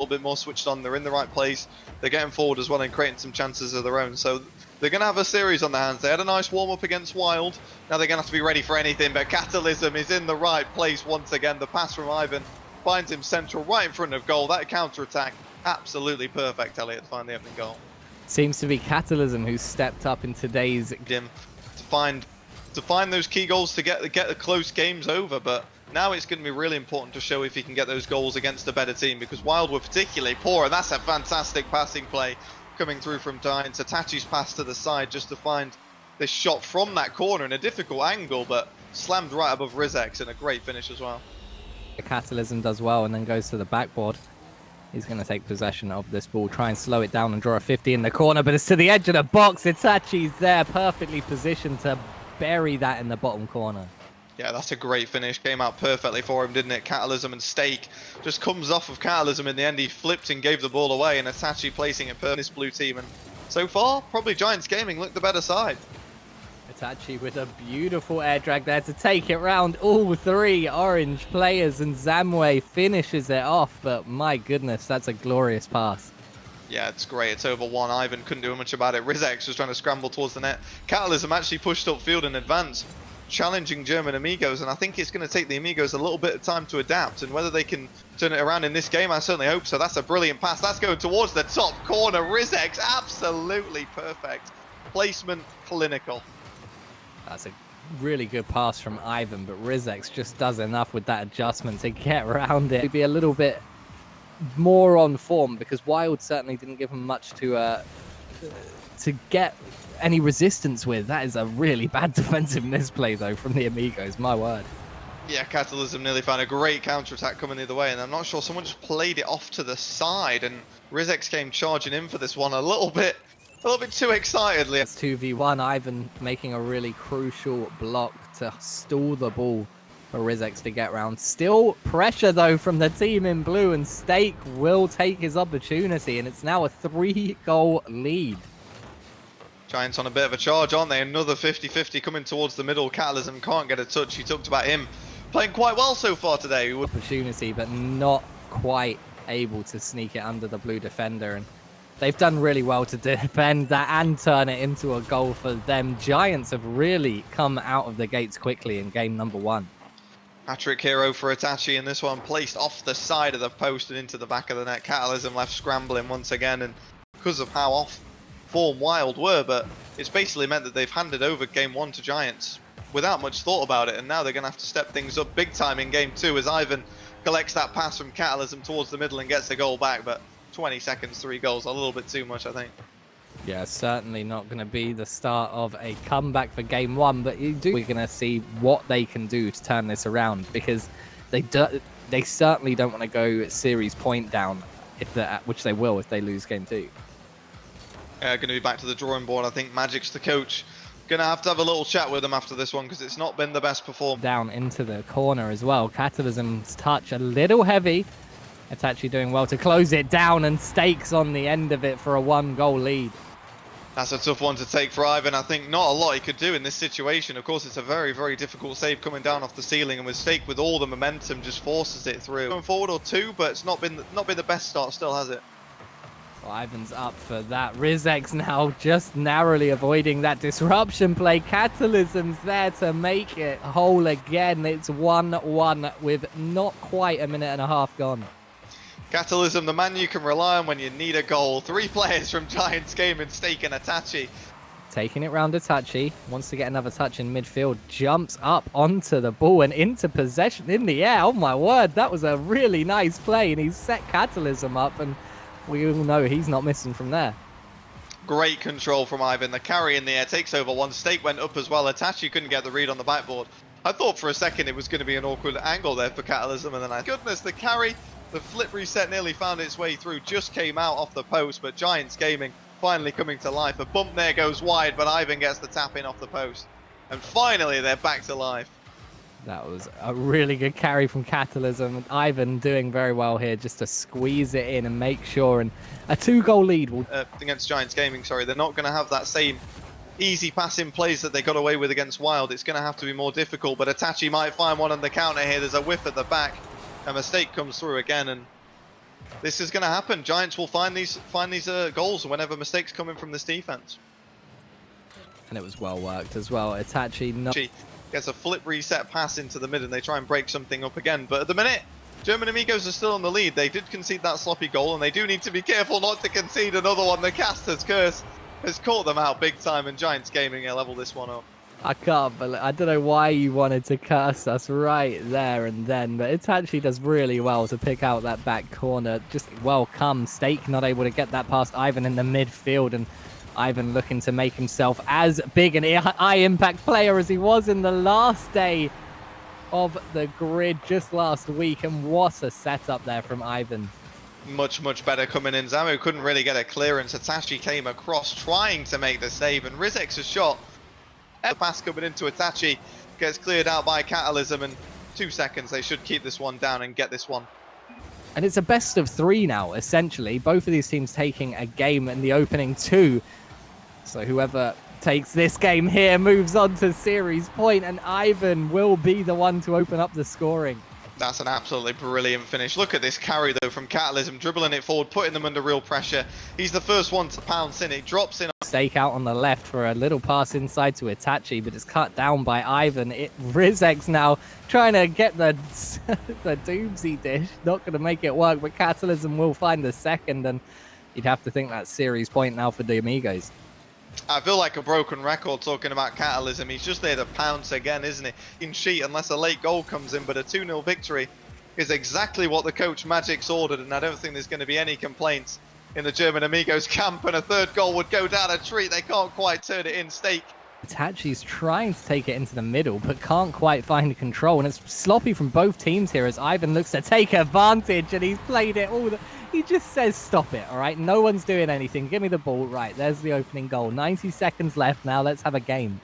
little bit more switched on. They're in the right place. They're getting forward as well and creating some chances of their own. So they're going to have a series on their hands. They had a nice warm-up against Wild. Now they're going to have to be ready for anything, but Catalysm is in the right place once again. The pass from Ivan finds him central right in front of goal. That counter-attack, absolutely perfect, Elliot, to find the opening goal. Seems to be Catalysm who's stepped up in today's game to find those key goals to get the close games over, but now it's going to be really important to show if he can get those goals against a better team, because Wild were particularly poor, and that's a fantastic passing play coming through from Giants. Itachi's pass to the side just to find this shot from that corner in a difficult angle, but slammed right above Rizex, and a great finish as well. Catalysm does well and then goes to the backboard. He's going to take possession of this ball, try and slow it down and draw a 50 in the corner, but it's to the edge of the box. Itachi's there, perfectly positioned to bury that in the bottom corner. Yeah, that's a great finish. Came out perfectly for him, didn't it? Catalysm and Stake just comes off of Catalysm in the end. He flipped and gave the ball away, and Itachi placing it per this blue team. And so far, probably Giants Gaming looked the better side. Itachi with a beautiful air drag there to take it round all three orange players, and Zamwe finishes it off. But my goodness, that's a glorious pass. Yeah, it's great. It's over one. Ivan couldn't do much about it. Rizex was trying to scramble towards the net. Catalysm actually pushed upfield in advance, challenging German Amigos, and I think it's going to take the Amigos a little bit of time to adapt, and whether they can turn it around in this game, I certainly hope so. That's a brilliant pass. That's going towards the top corner. Rizex, absolutely perfect. Placement, clinical. That's a really good pass from Ivan, but Rizex just does enough with that adjustment to get around it. He'd be a little bit more on form, because Wild certainly didn't give him much to get any resistance with. That is a really bad defensive misplay though from the Amigos, my word. Yeah, Catalysm nearly found a great counter-attack coming the other way, and I'm not sure, someone just played it off to the side, and Rizex came charging in for this one a little bit too excitedly. It's 2v1, Ivan making a really crucial block to stall the ball for Rizex to get round. Still pressure though from the team in blue, and Stake will take his opportunity, and it's now a 3-goal lead. Giants on a bit of a charge, aren't they? Another 50-50 coming towards the middle. Catalysm can't get a touch. He talked about him playing quite well so far today. Opportunity, but not quite able to sneak it under the blue defender, and they've done really well to defend that and turn it into a goal for them. Giants have really come out of the gates quickly in game number 1. Hat-trick hero for Itachi, and this one placed off the side of the post and into the back of the net. Catalysm left scrambling once again, and because of how off form Wild were, but it's basically meant that they've handed over game 1 to Giants without much thought about it, and now they're going to have to step things up big time in game 2 as Ivan collects that pass from Catalysm towards the middle and gets the goal back. But 20 seconds, 3 goals, a little bit too much, I think. Yeah, certainly not going to be the start of a comeback for game 1, but we're going to see what they can do to turn this around, because they certainly don't want to go series point down, which they will if they lose game 2. Going to be back to the drawing board. I think Magic's the coach. Going to have a little chat with them after this one, because it's not been the best performance. Down into the corner as well. Catalysm's touch a little heavy. Itachi doing well to close it down, and Stakes on the end of it for a 1-goal lead. That's a tough one to take for Ivan. I think not a lot he could do in this situation. Of course, it's a very, very difficult save coming down off the ceiling, and with Stake with all the momentum just forces it through. Going forward or two, but it's not been the best start still, has it? Well, Ivan's up for that. Rizex now just narrowly avoiding that disruption play. Catalysm's there to make it whole again. It's 1-1 with not quite a minute and a half gone. Catalysm, the man you can rely on when you need a goal. 3 players from Giants Gaming, Stake and Itachi. Taking it round Itachi, wants to get another touch in midfield, jumps up onto the ball and into possession in the air. Oh my word, that was a really nice play, and he's set Catalysm up, and we all know he's not missing from there. Great control from Ivan. The carry in the air takes over one. Stake went up as well. Itachi couldn't get the read on the backboard. I thought for a second it was going to be an awkward angle there for Catalysm, and then goodness, the carry, the flip reset nearly found its way through, just came out off the post, but Giants Gaming finally coming to life. A bump there goes wide, but Ivan gets the tap in off the post. And finally they're back to life. That was a really good carry from Catalysm. Ivan doing very well here just to squeeze it in and make sure. And a 2-goal lead will... against Giants Gaming, sorry. They're not going to have that same easy passing plays that they got away with against Wild. It's going to have to be more difficult, but Itachi might find one on the counter here. There's a whiff at the back. A mistake comes through again, and this is going to happen. Giants will find these goals whenever mistakes come in from this defense. And it was well worked as well. Itachi not gets a flip reset pass into the mid and they try and break something up again. But at the minute, German Amigos are still on the lead. They did concede that sloppy goal and they do need to be careful not to concede another one. The caster's curse has caught them out big time, and Giants Gaming are level this one up. I can't believe, I don't know why you wanted to curse us right there and then, but Itachi does really well to pick out that back corner. Just well come. Stake not able to get that past Ivan in the midfield, and Ivan looking to make himself as big an high impact player as he was in the last day of the grid just last week. And what a setup there from Ivan. Much better coming in. Zamu couldn't really get a clearance. Itachi came across trying to make the save, and Rizek's shot, the pass coming into Itachi, gets cleared out by Catalysm, and 2 seconds. They should keep this one down and get this one. And it's a best of 3 now, essentially. Both of these teams taking a game in the opening 2. So whoever takes this game here moves on to series point, and Ivan will be the one to open up the scoring. That's an absolutely brilliant finish. Look at this carry, though, from Catalysm, dribbling it forward, putting them under real pressure. He's the first one to pounce in. It drops in. Stake out on the left for a little pass inside to Itachi, but it's cut down by Ivan. Rizek's now trying to get the doomsy dish. Not going to make it work, but Catalysm will find the second, and you'd have to think that's series point now for the Amigos. I feel like a broken record talking about Catalysm. He's just there to pounce again, isn't he? He can cheat unless a late goal comes in, but a 2-0 victory is exactly what the coach Magic's ordered, and I don't think there's going to be any complaints in the German Amigos camp, and a third goal would go down a treat. They can't quite turn it in. Stake. Itachi's trying to take it into the middle, but can't quite find control, and it's sloppy from both teams here as Ivan looks to take advantage, and he's played it all. He just says, stop it, all right? No one's doing anything. Give me the ball. Right, there's the opening goal. 90 seconds left now. Let's have a game.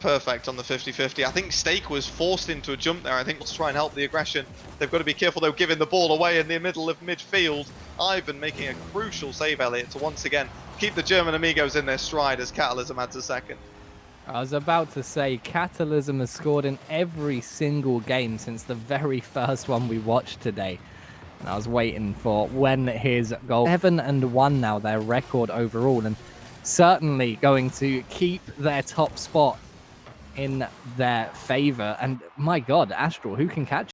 Perfect on the 50-50. I think Stake was forced into a jump there. I think let's try and help the aggression. They've got to be careful, though, giving the ball away in the middle of midfield. Ivan making a crucial save, Elliot, to once again keep the German Amigos in their stride as Catalysm adds a second. I was about to say, Catalysm has scored in every single game since the very first one we watched today. And I was waiting for when his goal. 7-1 now, their record overall, and certainly going to keep their top spot in their favor. And my God, Astral, who can catch